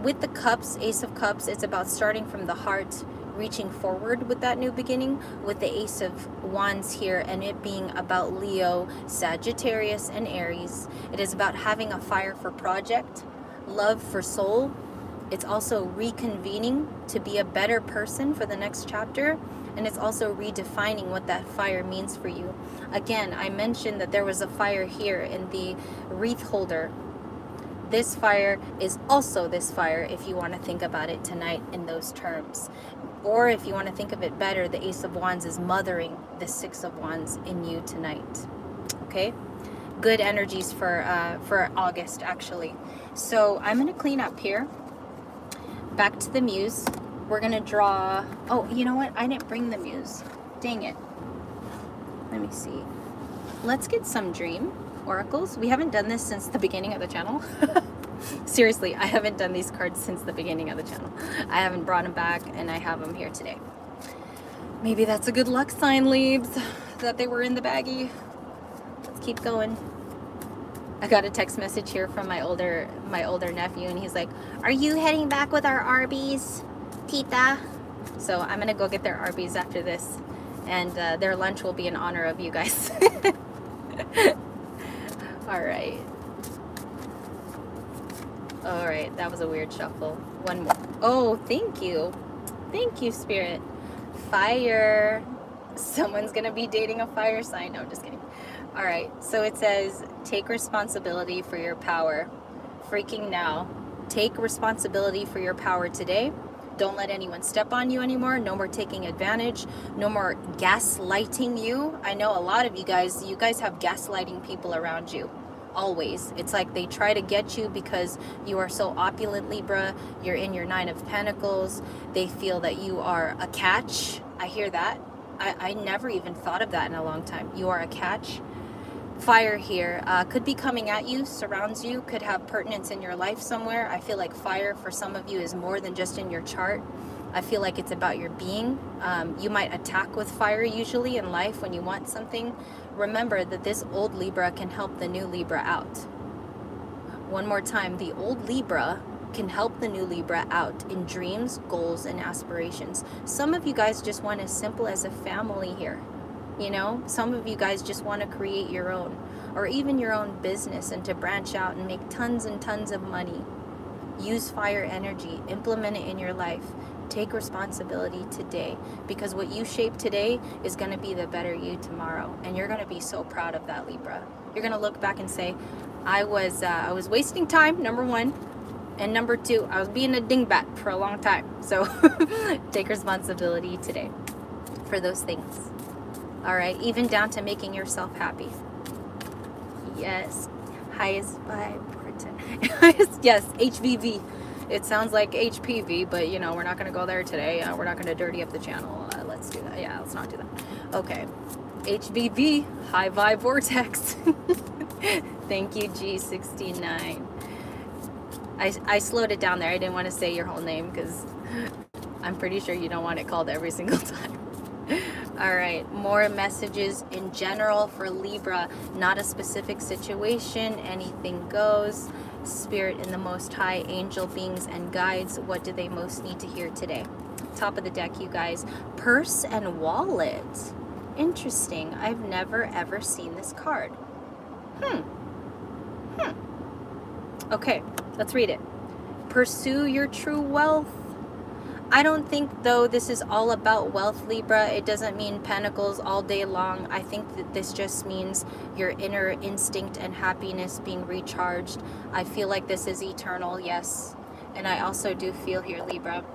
With the cups, Ace of Cups, it's about starting from the heart, reaching forward with that new beginning. With the Ace of Wands here, and it being about Leo, Sagittarius, and Aries. It is about having a fire for project, love for soul. It's also reconvening to be a better person for the next chapter. And it's also redefining what that fire means for you. Again, I mentioned that there was a fire here in the wreath holder. This fire is also this fire if you want to think about it tonight in those terms. Or if you want to think of it better, the Ace of Wands is mothering the 6 of Wands in you tonight. Okay? Good energies for August, actually. So I'm going to clean up here. Back to the Muse. We're gonna draw, oh, you know what? I didn't bring the muse. Dang it. Let me see. Let's get some dream oracles. We haven't done this since the beginning of the channel. Seriously, I haven't done these cards since the beginning of the channel. I haven't brought them back, and I have them here today. Maybe that's a good luck sign, Leaves, that they were in the baggie. Let's keep going. I got a text message here from my older nephew, and he's like, "Are you heading back with our Arby's, Tita?" So I'm gonna go get their Arby's after this, and their lunch will be in honor of you guys. All right. All right, that was a weird shuffle. One more. Oh, thank you, Spirit. Fire. Someone's gonna be dating a fire sign. No, I'm just kidding. All right, so it says, take responsibility for your power. Freaking now. Take responsibility for your power today. Don't let anyone step on you anymore. No more taking advantage. No more gaslighting you. I know a lot of you guys have gaslighting people around you. Always. It's like they try to get you because you are so opulent, Libra. You're in your 9 of Pentacles. They feel that you are a catch. I hear that. I never even thought of that in a long time. You are a catch. Fire here could be coming at you, surrounds you, could have pertinence in your life somewhere. I feel like fire for some of you is more than just in your chart. I feel like it's about your being. You might attack with fire usually in life when you want something. Remember that this old Libra can help the new Libra out. One more time, the old Libra can help the new Libra out in dreams, goals, and aspirations. Some of you guys just want as simple as a family here. You know, some of you guys just want to create your own, or even your own business, and to branch out and make tons and tons of money. Use fire energy, implement it in your life. Take responsibility today, because what you shape today is going to be the better you tomorrow, and you're going to be so proud of that, Libra. You're going to look back and say, I was wasting time, number one, and number two, I was being a dingbat for a long time. So take responsibility today for those things. All right, even down to making yourself happy. Yes, highest vibe. Yes, HVV. It sounds like HPV, but you know, we're not going to go there today. We're not going to dirty up the channel. Let's do that. Yeah, let's not do that. Okay, HVV, high vibe vortex. Thank you, G69. I slowed it down there. I didn't want to say your whole name because I'm pretty sure you don't want it called every single time. All right, more messages in general for Libra, not a specific situation, anything goes. Spirit in the Most High, angel beings and guides, what do they most need to hear today? Top of the deck, you guys. Purse and wallet. Interesting. I've never ever seen this card. Okay, let's read it. Pursue your true wealth. I don't think, though, this is all about wealth, Libra. It doesn't mean pentacles all day long. I think that this just means your inner instinct and happiness being recharged. I feel like this is eternal, yes. And I also do feel here, Libra,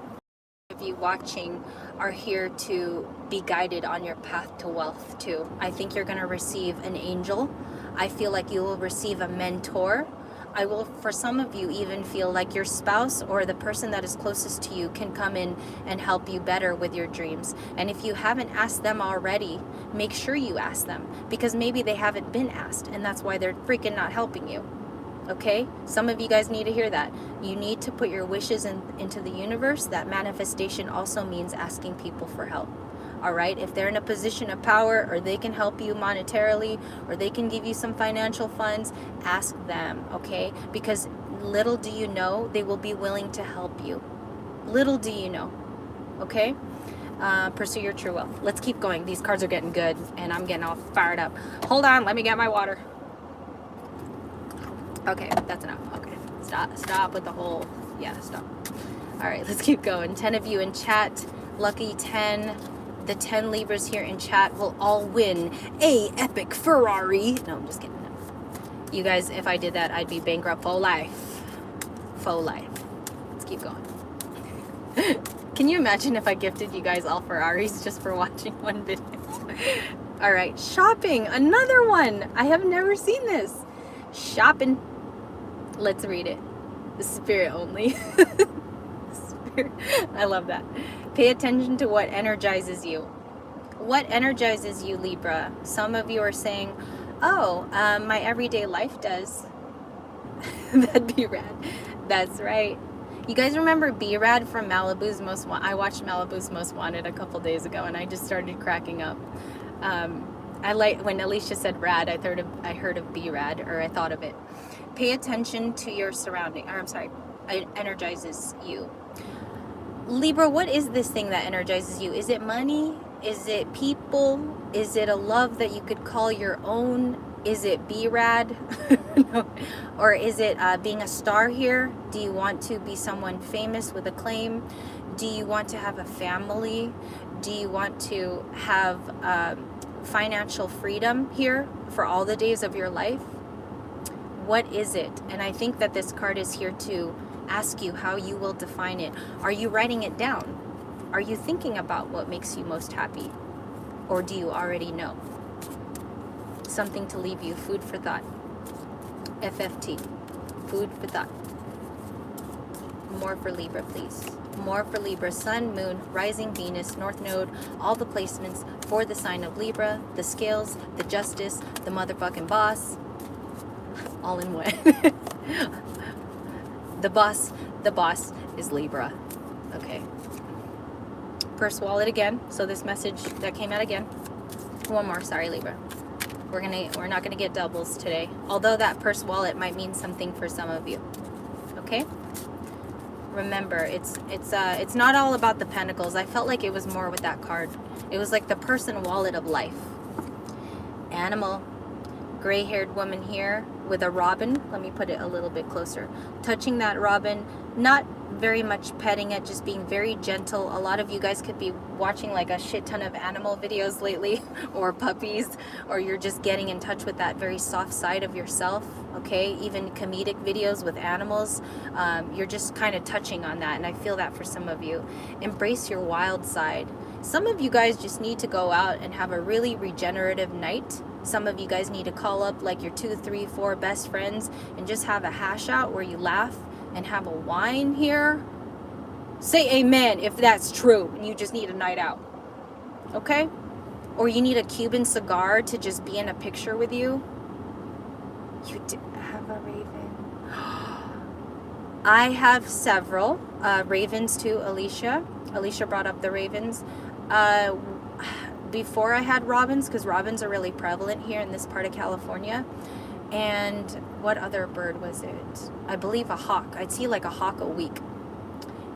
of you watching are here to be guided on your path to wealth, too. I think you're going to receive an angel. I feel like you will receive a mentor. I will, for some of you, even feel like your spouse or the person that is closest to you can come in and help you better with your dreams. And if you haven't asked them already, make sure you ask them, because maybe they haven't been asked, and that's why they're freaking not helping you. Okay? Some of you guys need to hear that. You need to put your wishes into the universe. That manifestation also means asking people for help. All right, if they're in a position of power, or they can help you monetarily, or they can give you some financial funds, ask them, okay? Because little do you know, they will be willing to help you. Little do you know, okay? Pursue your true wealth. Let's keep going. These cards are getting good, and I'm getting all fired up. Hold on, let me get my water. Okay, that's enough. Okay, stop with the whole, yeah, stop. All right, let's keep going. 10 of you in chat, lucky 10. The 10 Libras here in chat will all win a epic Ferrari. No, I'm just kidding. No. You guys, if I did that, I'd be bankrupt for life. Faux life. Let's keep going. Can you imagine if I gifted you guys all Ferraris just for watching one video? All right, shopping. Another one. I have never seen this. Shopping. Let's read it. The spirit only. I love that. Pay attention to what energizes you. What energizes you, Libra? Some of you are saying, oh, my everyday life does. That'd be rad. That's right. You guys remember B-Rad from Malibu's Most Wanted? I watched Malibu's Most Wanted a couple days ago, and I just started cracking up. I like when Alicia said rad, I heard of B-Rad, or I thought of it. Pay attention to your surrounding, or I'm sorry, it energizes you. Libra, what is this thing that energizes you? Is it money? Is it people? Is it a love that you could call your own? Is it B-Rad? No. Or is it being a star here? Do you want to be someone famous with acclaim? Do you want to have a family? Do you want to have financial freedom here for all the days of your life? What is it? And I think that this card is here to ask you how you will define it. Are you writing it down? Are you thinking about what makes you most happy? Or do you already know? Something to leave you, food for thought. FFT, food for thought. More for Libra, please. More for Libra, Sun, Moon, Rising Venus, North Node, all the placements for the sign of Libra, the scales, the justice, the motherfucking boss, all in one. The boss is Libra. Okay. Purse wallet again. So this message that came out again. One more, sorry Libra. We're not gonna get doubles today. Although that purse wallet might mean something for some of you. Okay? Remember, it's not all about the pentacles. I felt like it was more with that card. It was like the purse and wallet of life. Animal. Gray-haired woman here with a robin. Let me put it a little bit closer. Touching that robin, not very much petting it, just being very gentle. A lot of you guys could be watching like a shit ton of animal videos lately, or puppies, or you're just getting in touch with that very soft side of yourself. Okay, even comedic videos with animals, you're just kind of touching on that, and I feel that for some of you. Embrace your wild side. Some of you guys just need to go out and have a really regenerative night. Some of you guys need to call up like your 2, 3, 4 best friends and just have a hash out where you laugh and have a wine here. Say amen if that's true and you just need a night out. Okay? Or you need a Cuban cigar to just be in a picture with you. You have a raven. I have several ravens too, Alicia. Alicia brought up the ravens. Before I had robins, because robins are really prevalent here in this part of California. And what other bird was it? I believe a hawk. I'd see like a hawk a week.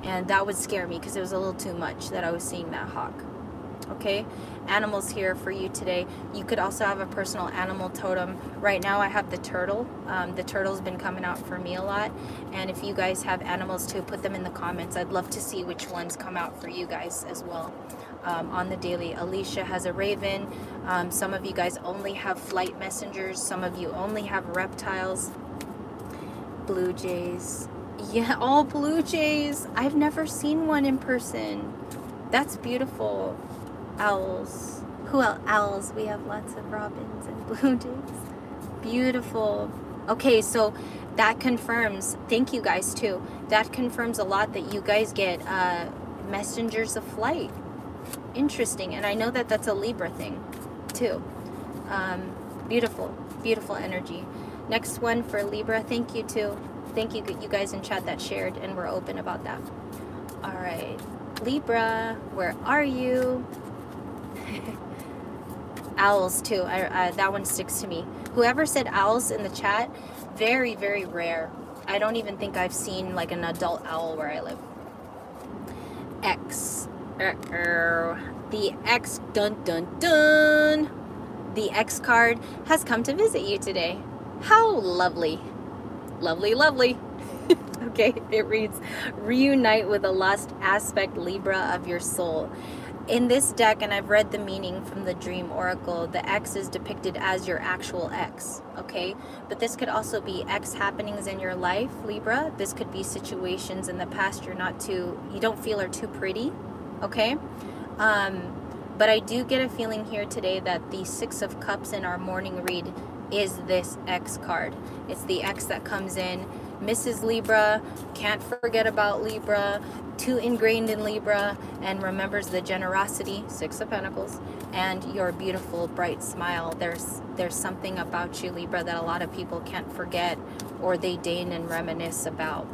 And that would scare me because it was a little too much that I was seeing that hawk. Okay? Animals here for you today. You could also have a personal animal totem. Right now I have the turtle. The turtle's been coming out for me a lot. And if you guys have animals too, put them in the comments. I'd love to see which ones come out for you guys as well. On the daily. Alicia has a raven. Some of you guys only have flight messengers. Some of you only have reptiles. Blue jays. Yeah, all blue jays. I've never seen one in person. That's beautiful. Owls. Who else? Owls. We have lots of robins and blue jays. Beautiful. Okay, so that confirms, thank you guys too. That confirms a lot that you guys get messengers of flight. Interesting. And I know that that's a Libra thing too. Beautiful, beautiful energy. Next one for Libra. Thank you too. Thank you guys in chat that shared and were open about that. All right, Libra, where are you? Owls too. That one sticks to me. Whoever said owls in the chat, very, very rare. I don't even think I've seen like an adult owl where I live. X. The X, dun dun dun. The X card has come to visit you today. How lovely. Lovely, lovely. Okay, it reads, reunite with a lost aspect, Libra, of your soul. In this deck, and I've read the meaning from the Dream Oracle, the X is depicted as your actual ex, okay? But this could also be X happenings in your life, Libra. This could be situations in the past you don't feel are too pretty, okay? But I do get a feeling here today that the Six of Cups in our morning read is this X card. It's the X that comes in, Mrs. Libra, can't forget about Libra, too ingrained in Libra and remembers the generosity, Six of Pentacles, and your beautiful bright smile. There's something about you, Libra, that a lot of people can't forget, or they deign and reminisce about.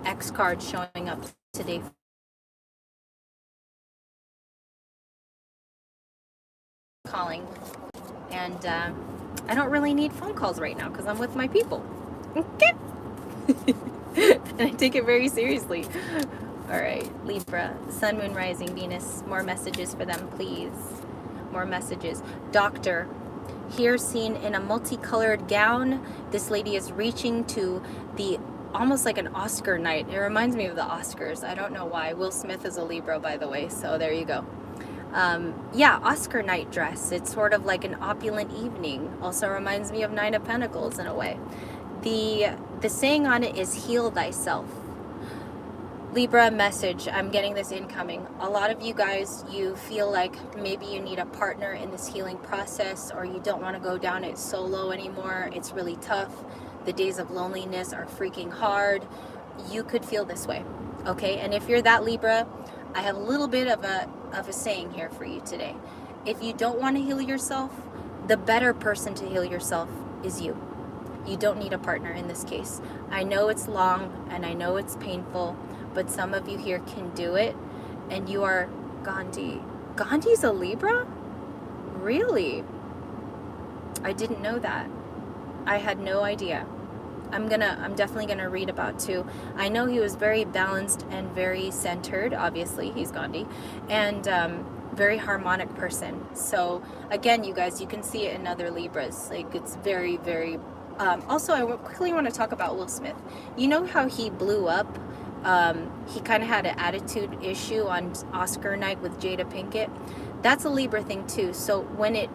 X card showing up today. Calling. And I don't really need phone calls right now because I'm with my people. Okay. And I take it very seriously. All right, Libra, Sun, Moon, Rising, Venus. More messages for them, please. More messages. Doctor, here seen in a multicolored gown. This lady is reaching to the almost like an Oscar night. It reminds me of the Oscars. I don't know why. Will Smith is a Libra, by the way, so there you go. Yeah, Oscar night dress. It's sort of like an opulent evening. Also reminds me of Nine of Pentacles in a way. The saying on it is heal thyself. Libra message, I'm getting this incoming. A lot of you guys, you feel like maybe you need a partner in this healing process, or you don't want to go down it solo anymore. It's really tough. The days of loneliness are freaking hard. You could feel this way, okay? And if you're that Libra, I have a little bit of a saying here for you today. If you don't want to heal yourself, the better person to heal yourself is you. You don't need a partner in this case. I know it's long and I know it's painful, but some of you here can do it, and you are Gandhi. Gandhi's a Libra? Really? I didn't know that. I had no idea. I'm definitely gonna read about too. I know he was very balanced and very centered. Obviously, he's Gandhi, and very harmonic person. So again, you guys, you can see it in other Libras. Like, it's very, very. Also, I quickly want to talk about Will Smith. You know how he blew up? He kind of had an attitude issue on Oscar night with Jada Pinkett. That's a Libra thing too. So when it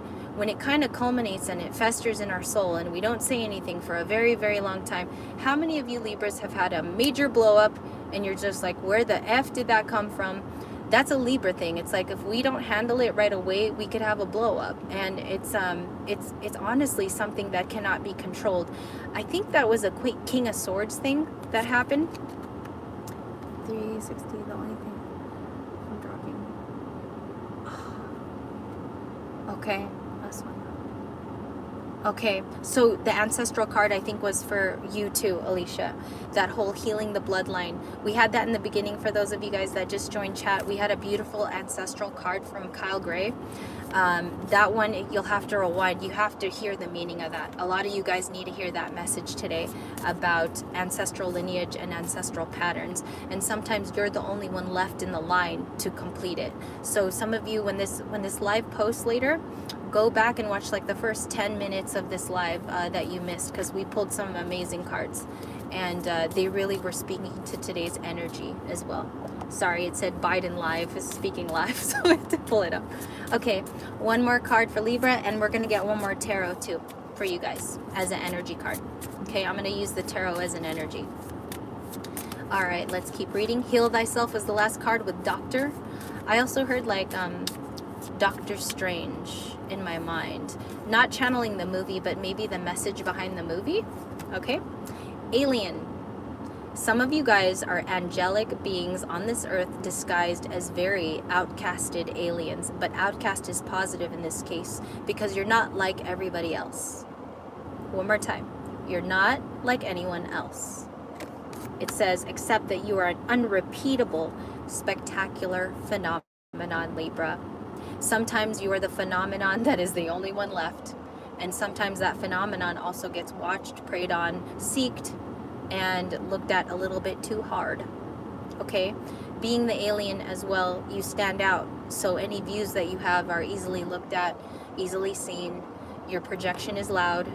kind of culminates and it festers in our soul and we don't say anything for a very, very long time, how many of you Libras have had a major blow up and you're just like, where the F did that come from? That's a Libra thing. It's like, if we don't handle it right away, we could have a blow up, and it's honestly something that cannot be controlled. I think that was a quick King of Swords thing that happened. 360, the only thing I'm dropping. Okay, last one. Okay, so the ancestral card I think was for you too, Alicia. That whole healing the bloodline. We had that in the beginning for those of you guys that just joined chat. We had a beautiful ancestral card from Kyle Gray. That one, you'll have to rewind. You have to hear the meaning of that. A lot of you guys need to hear that message today about ancestral lineage and ancestral patterns. And sometimes you're the only one left in the line to complete it. So some of you, when this live posts later, go back and watch like the first 10 minutes of this live that you missed, because we pulled some amazing cards, and they really were speaking to today's energy as well. Sorry, it said Biden live is speaking live, so I have to pull it up. Okay, one more card for Libra, and we're gonna get one more tarot too for you guys as an energy card. Okay, I'm gonna use the tarot as an energy. All right, let's keep reading. Heal thyself was the last card with Doctor. I also heard like Doctor Strange in my mind. Not channeling the movie, but maybe the message behind the movie. Okay. Alien. Some of you guys are angelic beings on this earth disguised as very outcasted aliens, but outcast is positive in this case because you're not like everybody else. One more time. You're not like anyone else. It says, except that you are an unrepeatable, spectacular phenomenon, Libra. Sometimes you are the phenomenon that is the only one left. And sometimes that phenomenon also gets watched, preyed on, seeked, and looked at a little bit too hard. Okay? Being the alien as well, you stand out. So any views that you have are easily looked at, easily seen. Your projection is loud.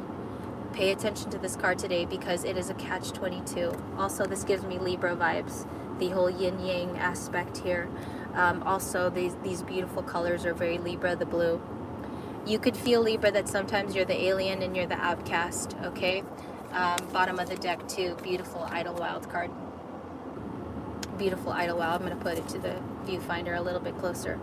Pay attention to this card today because it is a catch-22. Also, this gives me Libra vibes. The whole yin-yang aspect here. Also, these beautiful colors are very Libra, the blue. You could feel, Libra, that sometimes you're the alien and you're the outcast, okay? Bottom of the deck, too. Beautiful Idlewild card. Beautiful Idlewild. I'm going to put it to the viewfinder a little bit closer.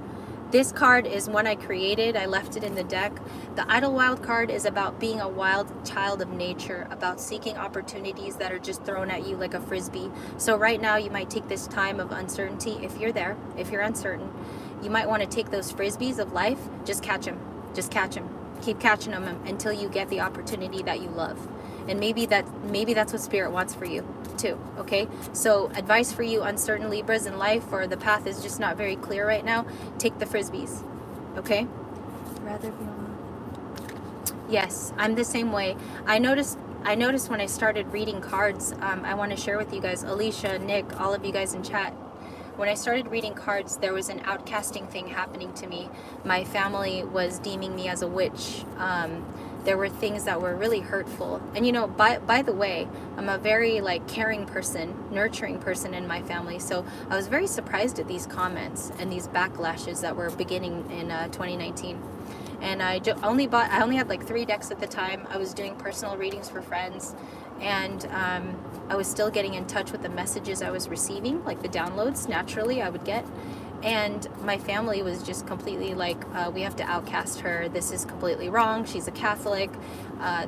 This card is one I created. I left it in the deck. The Idlewild card is about being a wild child of nature, about seeking opportunities that are just thrown at you like a frisbee. So right now you might take this time of uncertainty. If you're there, if you're uncertain, you might want to take those frisbees of life, just catch them. Just catch them. Keep catching them until you get the opportunity that you love. And maybe that's what Spirit wants for you too. Okay, so advice for you uncertain Libras in life, or the path is just not very clear right now, take the frisbees. Okay, rather be on. Yes, I'm the same way. I noticed when I started reading cards, I want to share with you guys, Alicia, Nick, all of you guys in chat, when I started reading cards, there was an outcasting thing happening to me. My family was deeming me as a witch. There were things that were really hurtful. And you know, by the way, I'm a very like caring person, nurturing person in my family. So I was very surprised at these comments and these backlashes that were beginning in 2019. And I only had like 3 decks at the time. I was doing personal readings for friends, and I was still getting in touch with the messages I was receiving, like the downloads naturally I would get. And my family was just completely like, we have to outcast her. This is completely wrong. She's a Catholic.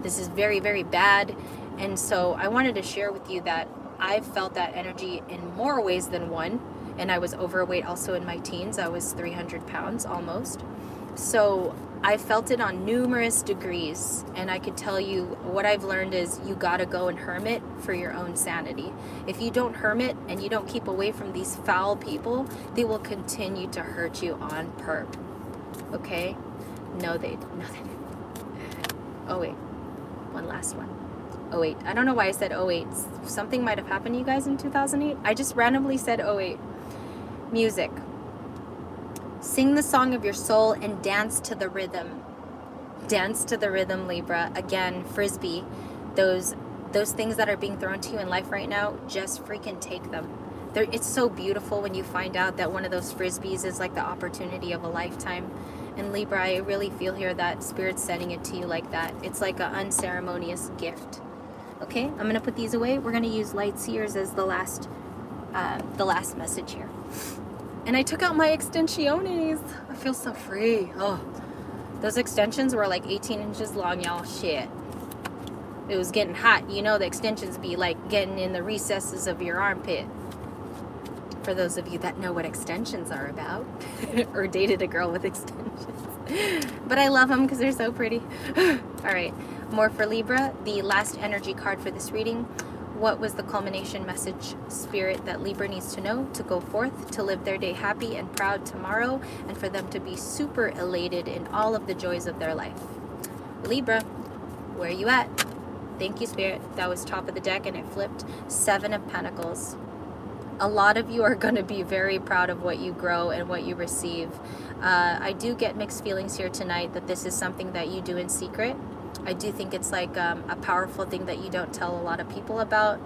This is very, very bad. And so I wanted to share with you that I've felt that energy in more ways than one. And I was overweight also in my teens. I was 300 pounds almost. So I felt it on numerous degrees, and I could tell you what I've learned is you gotta go and hermit for your own sanity. If you don't hermit and you don't keep away from these foul people, they will continue to hurt you on perp. Okay? No, they Oh wait, one last one. Oh wait, I don't know why I said 08. Something might have happened to you guys in 2008. I just randomly said 08. Music. Sing the song of your soul and dance to the rhythm. Dance to the rhythm, Libra. Again, frisbee. Those things that are being thrown to you in life right now, just freaking take them. It's so beautiful when you find out that one of those frisbees is like the opportunity of a lifetime. And Libra, I really feel here that Spirit's sending it to you like that. It's like an unceremonious gift. Okay, I'm gonna put these away. We're gonna use Light Seers as the last message here. And I took out my extensiones. I feel so free. Oh, those extensions were like 18 inches long, y'all. Shit. It was getting hot. You know, the extensions be like getting in the recesses of your armpit. For those of you that know what extensions are about, or dated a girl with extensions. But I love them because they're so pretty. All right, more for Libra. The last energy card for this reading. What was the culmination message, Spirit, that Libra needs to know to go forth, to live their day happy and proud tomorrow, and for them to be super elated in all of the joys of their life? Libra, where are you at? Thank you, Spirit. That was top of the deck and it flipped. 7 of Pentacles. A lot of you are going to be very proud of what you grow and what you receive. I do get mixed feelings here tonight that this is something that you do in secret. I do think it's like a powerful thing that you don't tell a lot of people about.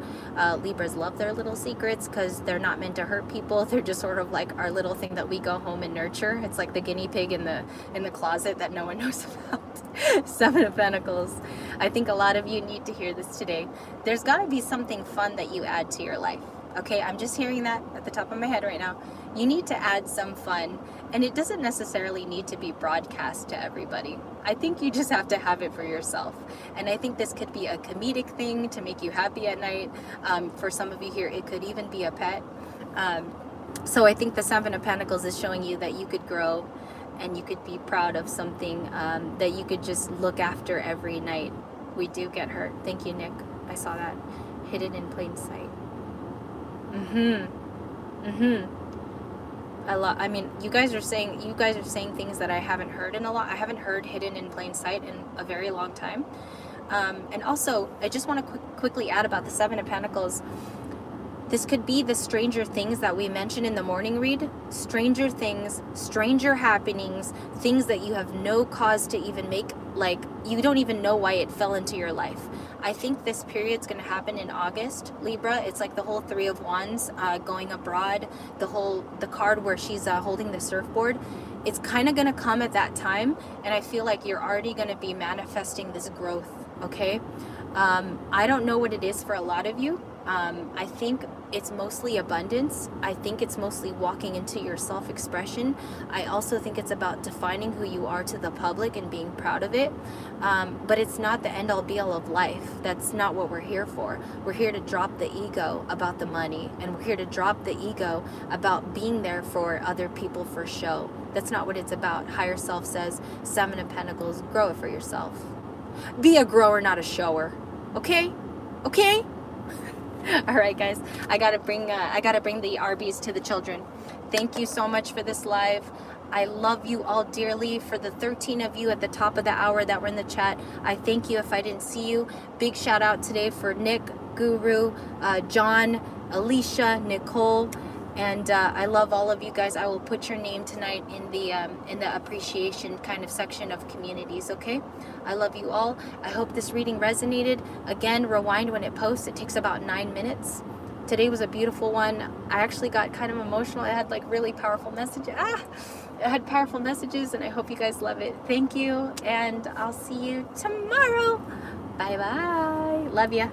Libras love their little secrets because they're not meant to hurt people. They're just sort of like our little thing that we go home and nurture. It's like the guinea pig in the closet that no one knows about. 7 of Pentacles. I think a lot of you need to hear this today. There's got to be something fun that you add to your life. Okay, I'm just hearing that at the top of my head right now. You need to add some fun, and it doesn't necessarily need to be broadcast to everybody. I think you just have to have it for yourself. And I think this could be a comedic thing to make you happy at night. For some of you here, it could even be a pet. So I think the 7 of Pentacles is showing you that you could grow and you could be proud of something that you could just look after every night. We do get hurt. Thank you, Nick. I saw that. Hidden in plain sight. I mean, you guys are saying things that I haven't heard in a lot. I haven't heard hidden in plain sight in a very long time. And also, I just want to quickly add about the 7 of Pentacles. This could be the stranger things that we mentioned in the morning read. Stranger things, stranger happenings, things that you have no cause to even make, like you don't even know why it fell into your life. I think this period's going to happen in August, Libra. It's like the whole 3 of Wands, going abroad, the card where she's holding the surfboard. It's kind of going to come at that time, and I feel like you're already going to be manifesting this growth, okay? I don't know what it is for a lot of you. I think it's mostly abundance. I think it's mostly walking into your self-expression. I also think it's about defining who you are to the public and being proud of it. But it's not the end-all be-all of life. That's not what we're here for. We're here to drop the ego about the money, and we're here to drop the ego about being there for other people for show. That's not what it's about. Higher self says, Seven of Pentacles, grow it for yourself. Be a grower, not a shower. Okay? Okay? All right, guys. I gotta bring the Arby's to the children. Thank you so much for this live. I love you all dearly. For the 13 of you at the top of the hour that were in the chat, I thank you if I didn't see you. Big shout out today for Nick, Guru, John, Alicia, Nicole, and I love all of you guys. I will put your name tonight in the appreciation kind of section of communities, okay? I love you all. I hope this reading resonated. Again, rewind when it posts. It takes about 9 minutes. Today was a beautiful one. I actually got kind of emotional. It had like really powerful messages. It had powerful messages, and I hope you guys love it. Thank you, and I'll see you tomorrow. Bye-bye. Love ya.